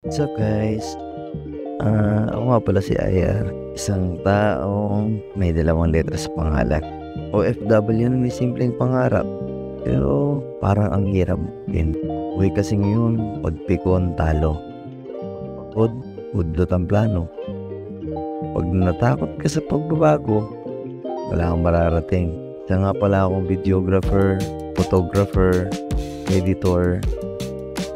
What's up guys? Ako nga pala si Ayar, isang taong may dalawang letra sa pangalan. OFW na may simpleng pangarap, pero parang ang hirap din. Uy kasi ngayon, pagpikon talo. Pagod, udlot ang plano. Pag natakot ka sa pagbabago, wala kang mararating. Isa nga pala akong videographer, photographer, editor.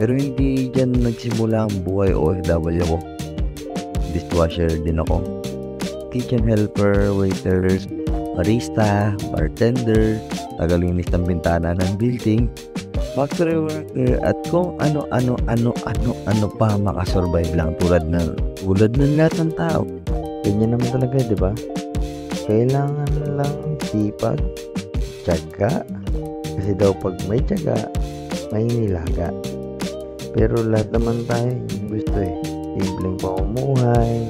Pero hindi dyan nagsimula ang buhay OFW ko. Dishwasher din ako. Kitchen helper, waiters, barista, bartender, tagalinis ng bintana ng building, factory worker, at kung ano pa makasurvive lang tulad ng lahat ng tao. Ganyan naman talaga, di ba? Kailangan lang sipag, tiyaga. Kasi daw pag may tiyaga, may nilaga. Pero lahat naman tayo gusto simpleng pamumuhay,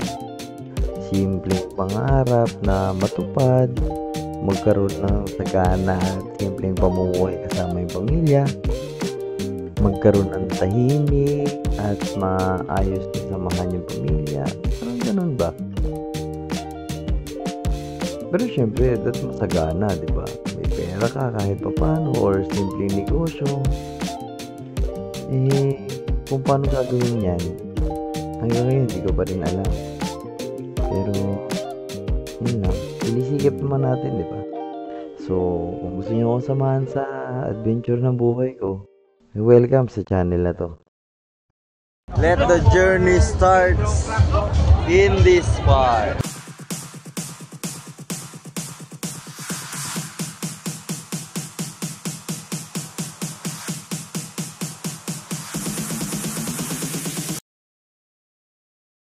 simpleng pangarap na matupad, magkaroon ng sagana at simpleng pamumuhay kasama yung pamilya, magkaroon ng tahimik at maayos na samahan yung pamilya. Parang ganun ba? Pero syempre, that's masagana, di ba? May pera ka kahit pa paano or simpleng negosyo. Kung paano gagawin yan, hanggang ngayon hindi ko pa rin alam. Pero yun lang, sinisikip naman natin, di ba? So kung gusto nyo akong samahan sa adventure ng buhay ko, welcome sa channel na to. Let the journey starts in this part.